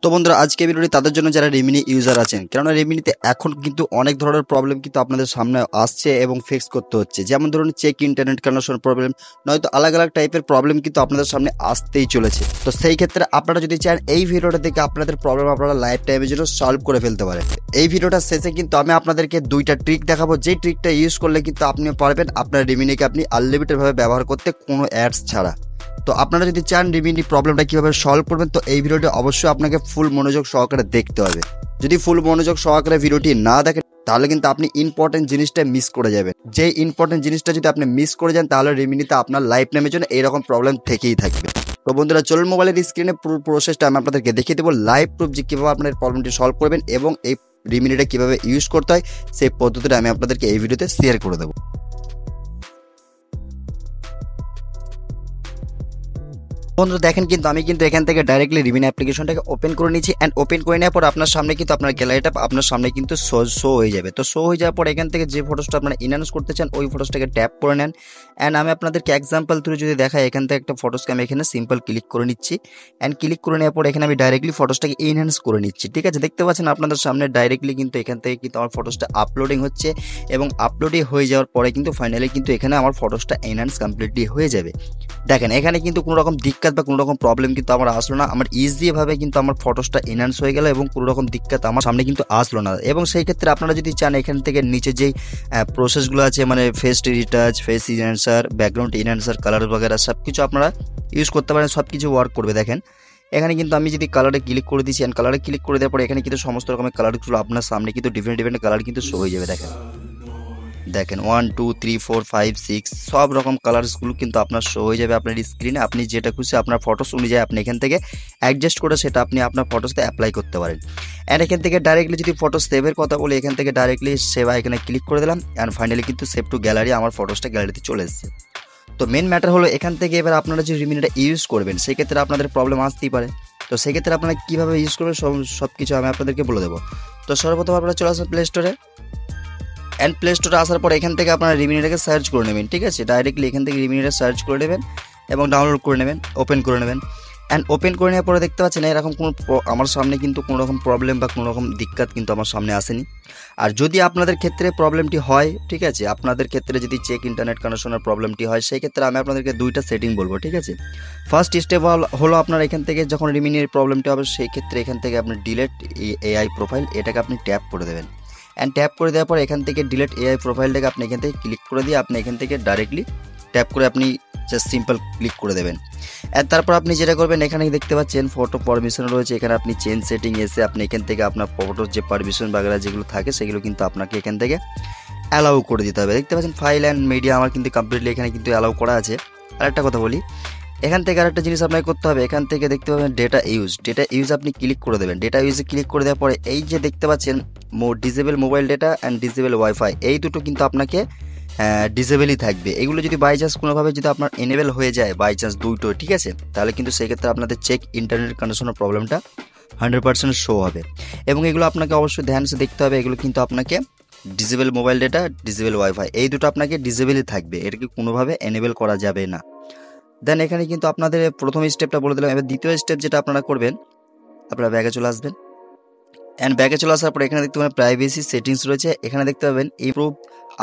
তো বন্ধুরা আজকে ভিডিওটি তাদের জন্য যারা রেমিনি ইউজার আছেন, কেননা রেমিনিতে এখন কিন্তু অনেক ধরনের প্রবলেম কিন্তু আপনাদের সামনে আসছে এবং ফিক্স করতে হচ্ছে। যেমন ধরুন চেক ইন্টারনেট কানেকশন প্রবলেম, নয়তো আলাদা আলাদা টাইপের প্রবলেম কিন্তু আপনাদের সামনে আসতেই চলেছে। তো সেই ক্ষেত্রে আপনারা যদি চান এই ভিডিওটা থেকে আপনাদের প্রবলেম আপনারা লাইফ টাইমের জন্য সলভ করে ফেলতে পারেন। এই ভিডিওটার শেষে কিন্তু আমি আপনাদেরকে দুইটা ট্রিক দেখাবো, যেই ট্রিকটা ইউজ করলে কিন্তু আপনি পারবেন আপনার রেমিনিকে আপনি আনলিমিটেড ভাবে ব্যবহার করতে, কোনো অ্যাডস ছাড়া। তো আপনারা যদি চান রেমিনি প্রবলেমটা কীভাবে সলভ করবেন, তো এই ভিডিওটি অবশ্যই আপনাকে ফুল মনোযোগ সহকারে দেখতে হবে। যদি ফুল মনোযোগ সহকারে ভিডিওটি না দেখেন তাহলে কিন্তু আপনি ইম্পর্টেন্ট জিনিসটা মিস করে যাবেন। যে ইম্পর্টেন্ট জিনিসটা যদি আপনি মিস করে যান তাহলে রেমিনিতে আপনার লাইফ টাইমের জন্য এইরকম প্রবলেম থেকেই থাকবে। তো বন্ধুরা চলুন মোবাইলের স্ক্রিনে পুরো প্রসেসটা আমি আপনাদেরকে দেখিয়ে দেবো লাইভ প্রুফ, যে কীভাবে আপনার প্রবলেমটি সলভ করবেন এবং এই রেমিনিটা কীভাবে ইউজ করতে হয় সেই পদ্ধতিটা আমি আপনাদেরকে এই ভিডিওতে শেয়ার করে দেবো। বন্ধুরা দেখেন কিন্তু আমি কিন্তু এখান থেকে ডাইরেক্টলি রেমিনি অ্যাপ্লিকেশনটাকে ওপেন করে নিয়েছি। অ্যান্ড ওপেন করে নেওয়ার পর আপনার সামনে কিন্তু আপনার গ্যালারিটা আপনার সামনে কিন্তু শো হয়ে যাবে। তো শো হয়ে যাওয়ার পর এখান থেকে যে ফটোসটা আপনারা ইনহ্যান্স করতে চান ওই ফটোসটাকে ট্যাপ করে নেন। অ্যান্ড আমি আপনাদেরকে এক্সাম্পল থ্রু যদি দেখাই, এখান থেকে একটা ফটোসকে আমি এখানে সিম্পল ক্লিক করে নিচ্ছি। অ্যান্ড ক্লিক করে নেওয়ার পর এখানে আমি ডাইরেক্টলি ফটোসটাকে ইনহ্যান্স করে নিচ্ছি। ঠিক আছে, দেখতে পাচ্ছেন আপনাদের সামনে ডাইরেক্টলি কিন্তু এখান থেকে কিন্তু আমার ফটোসটা আপলোডিং হচ্ছে এবং আপলোডিং হয়ে যাওয়ার পরে কিন্তু ফাইনালি কিন্তু এখানে আমার ফটোসটা এনহ্যান্স কমপ্লিটলি হয়ে যাবে। দেখেন এখানে কিন্তু কোনো রকম দিক্কত বা কোনো রকম প্রবলেম কিন্তু আমার আসলো না। আমার ইজিভাবে কিন্তু আমার ফটোসটা এনহ্যান্স হয়ে গেল এবং কোনো রকম দিক্কত আমার সামনে কিন্তু আসলো না। এবং সেই ক্ষেত্রে আপনারা যদি চান এখান থেকে নিচে যেই প্রসেসগুলো আছে, মানে face retouch, face enhancer, background enhancer, colour বগেরা সব কিছু আপনারা ইউজ করতে পারেন, সব কিছু ওয়ার্ক করবে। দেখেন এখানে কিন্তু আমি যদি কালারে ক্লিক করে দিচ্ছি, অ্যান্ড কালারে ক্লিক করে দেওয়ার পরে এখানে কিন্তু সমস্ত রকমের কালারগুলো আপনার সামনে কিন্তু ডিফারেন্ট কালার কিন্তু শো হয়ে যাবে। দেখেন 1 2 3 4 5 6 সব রকম কালারসগুলো কিন্তু আপনার শো হয়ে যাবে আপনার স্ক্রিনে। আপনি যেটা খুশি আপনার ফটোস অনুযায়ী আপনি এখান থেকে অ্যাডজাস্ট করে সেটা আপনি আপনার ফটোসতে অ্যাপ্লাই করতে পারেন। অ্যান্ড এখান থেকে ডাইরেক্টলি যদি ফটো সেভের কথা বলি, এখান থেকে ডাইরেক্টলি সেভ আইকনে ক্লিক করে দিলাম। অ্যান্ড ফাইনালি কিন্তু সেভ টু গ্যালারি, আমার ফটোসটা গ্যালারিতে চলে এসেছে। তো মেন ম্যাটার হলো এখান থেকে এবার আপনারা যে রেমিনিটা ইউজ করবেন সেই ক্ষেত্রে আপনাদের প্রবলেম আসতেই পারে। তো সেই ক্ষেত্রে আপনারা কীভাবে ইউজ করবেন সব কিছু আমি আপনাদেরকে বলে দেবো। তো সর্বপ্রথম আপনারা চলে আসবেন প্লে স্টোরে। অ্যান্ড প্লে স্টোরে আসার পর এখান থেকে আপনারা রেমিনিটাকে সার্চ করে নেবেন। ঠিক আছে, ডাইরেক্টলি এখান থেকে রেমিনিটা সার্চ করে নেবেন এবং ডাউনলোড করে নেবেন, ওপেন করে নেবেন। অ্যান্ড ওপেন করে নেওয়ার পরে দেখতে পাচ্ছেন এরকম কোনো আমার সামনে কিন্তু কোনো রকম প্রবলেম বা কোনো রকম দিক্কত কিন্তু আমার সামনে আসেনি। আর যদি আপনাদের ক্ষেত্রে প্রবলেমটি হয়, ঠিক আছে, আপনাদের ক্ষেত্রে যদি চেক ইন্টারনেট কানেকশনের প্রবলেমটি হয় সেই ক্ষেত্রে আমি আপনাদেরকে দুইটা সেটিং বলবো। ঠিক আছে, ফার্স্ট স্টেপ হলো আপনার এখান থেকে যখন রেমিনির প্রবলেমটি হবে সেই ক্ষেত্রে এখান থেকে আপনি ডিলেট এআই প্রোফাইল এটাকে আপনি ট্যাপ করে দেবেন। অ্যান্ড ট্যাপ করে দেওয়ার পর এখান থেকে ডিলেট এআই প্রোফাইলটাকে আপনি এখান থেকে ক্লিক করে দিয়ে আপনি এখান থেকে ডাইরেক্টলি ট্যাপ করে আপনি জাস্ট সিম্পল ক্লিক করে দেবেন। অ্যান্ড তারপর আপনি যেটা করবেন, এখানে দেখতে পাচ্ছেন ফটো পারমিশন রয়েছে, এখানে আপনি চেঞ্জ সেটিং এসে আপনি এখান থেকে আপনার ফটোর যে পারমিশন বাগেরা যেগুলো থাকে সেগুলো কিন্তু আপনাকে এখান থেকে অ্যালাউ করে দিতে হবে। দেখতে পাচ্ছেন ফাইল অ্যান্ড মিডিয়া আমার কিন্তু কমপ্লিটলি এখানে কিন্তু অ্যালাউ করা আছে। আরেকটা কথা বলি, এখান থেকে আরেকটা জিনিস আপনাকে করতে হবে, এখান থেকে দেখতে পাবেন ডেটা ইউজ আপনি ক্লিক করে দেবেন। ডেটা ইউজে ক্লিক করে দেওয়ার পরে এই যে দেখতে পাচ্ছেন disable mobile data and disable wifi, এই দুটো কিন্তু আপনাকে ডিসেবলই থাকবে। এগুলো যদি বাই চান্স কোনোভাবে যদি আপনার এনেবেল হয়ে যায় বাই চান্স দুটো, ঠিক আছে, তাহলে কিন্তু সেক্ষেত্রে আপনাদের চেক ইন্টারনেট কানেকশনের প্রবলেমটা 100% শো হবে। এবং এগুলো আপনাকে অবশ্যই ধ্যান সে দেখতে হবে, এগুলো কিন্তু আপনাকে disable mobile data, disable wifi এই দুটো আপনাকে ডিসেবলই থাকবে, এটাকে কোনোভাবে এনেবেল করা যাবে না। দেন এখানে কিন্তু আপনাদের প্রথম স্টেপটা বলে দিলাম। এবার দ্বিতীয় স্টেপ যেটা আপনারা করবেন, আপনারা ব্যাগে চলে আসবেন। অ্যান্ড ব্যাগে চলে আসার পর এখানে দেখতে পাবেন প্রাইভেসি সেটিংস রয়েছে, এখানে দেখতে পাবেন ইমপ্রুভ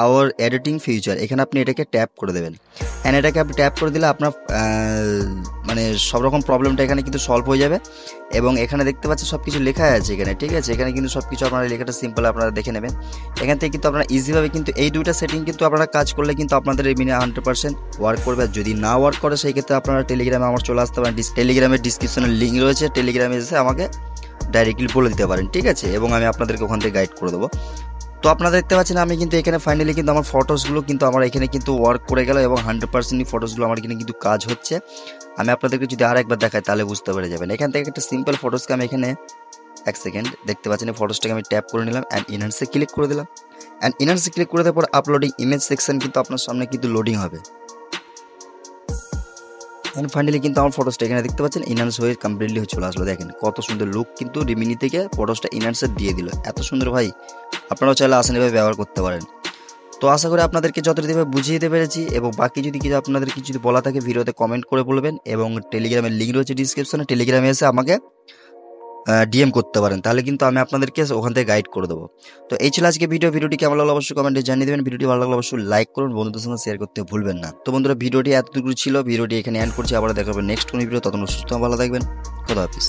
আওয়ার এডিটিং ফিউচার, এখানে আপনি এটাকে ট্যাপ করে দেবেন। অ্যান্ড এটাকে আপনি ট্যাপ করে দিলে আপনার মানে সব রকম প্রবলেমটা এখানে কিন্তু সলভ হয়ে যাবে। এবং এখানে দেখতে পাচ্ছেন সব কিছু লেখা আছে এখানে, ঠিক আছে, এখানে কিন্তু সব কিছু আপনারা লেখাটা সিম্পল আপনারা দেখে নেবেন। এখান থেকে কিন্তু আপনারা ইজিভাবে কিন্তু এই দুইটা সেটিং কিন্তু আপনারা কাজ করলে কিন্তু আপনাদের রেমিনি 100% ওয়ার্ক করবে। আর যদি না ওয়ার্ক করে সেই ক্ষেত্রে আপনারা টেলিগ্রামে আমার চলে আসতে পারেন, টেলিগ্রামের ডিসক্রিপশনের লিঙ্ক রয়েছে, টেলিগ্রামে এসে আমাকে ডাইরেক্টলি বলে দিতে পারেন। ঠিক আছে, এবং আমি আপনাদেরকে ওখান থেকে গাইড করে দেবো। তো আপনারা দেখতে পাচ্ছেন আমি কিন্তু এখানে ফাইনালি কিন্তু আমার ফটোসগুলো কিন্তু আমার এখানে কিন্তু ওয়ার্ক করে গেল এবং 100% ফটোসগুলো আমার এখানে কিন্তু কাজ হচ্ছে। আমি আপনাদেরকে যদি আরেকবার দেখাই তাহলে বুঝতে পেরে যাবেন। এখান থেকে একটা সিম্পল ফটোসকে আমি এখানে এক সেকেন্ড দেখতে পাচ্ছেন এই ফটোসটাকে আমি ট্যাপ করে নিলাম অ্যান্ড ইনহ্যান্সে ক্লিক করে দিলাম। অ্যান্ড ইনহ্যান্সে ক্লিক করে দেওয়ার পর আপলোডিং ইমেজ সেকশন কিন্তু আপনার সামনে কিন্তু লোডিং হবে। অ্যান্ড ফাইনালি কিন্তু আমার ফটোসটা এখানে দেখতে পাচ্ছেন ইনহ্যান্স হয়ে কমপ্লিটলি চলে আসলো। দেখেন কত সুন্দর লুক কিন্তু রেমিনি থেকে ফটোসটা ইনহ্যান্সে দিয়ে দিল, এত সুন্দর ভাই। আপনারাও চাইলে আসানিভাবে ব্যবহার করতে পারেন। তো আশা করি আপনাদেরকে যতটুকু বুঝিয়ে দিতে পেরেছি, এবং বাকি যদি কিছু আপনাদের কিছু যদি বলা থাকে ভিডিওতে কমেন্ট করে বলবেন। এবং টেলিগ্রামের লিঙ্ক রয়েছে ডিসক্রিপশনে, টেলিগ্রামে এসে আমাকে ডিএম করতে পারেন, তাহলে কিন্তু আমি আপনাদেরকে ওখান থেকে গাইড করে দেবো। তো এই ছিল আজকে ভিডিওটি কেমন লাগলো অবশ্যই কমেন্টে জানিয়ে দেবেন। ভিডিওটি ভালো লাগলে অবশ্যই লাইক করুন, বন্ধুদের সঙ্গে শেয়ার করতে ভুলবেন না। তো বন্ধুরা ভিডিওটি এতটুকু ছিল, ভিডিওটি এখানে এন্ড করছি, আবার দেখা হবে নেক্সট কোনো ভিডিও। ততক্ষণ সুস্থ ভালো থাকবেন, খোদা হাফিজ।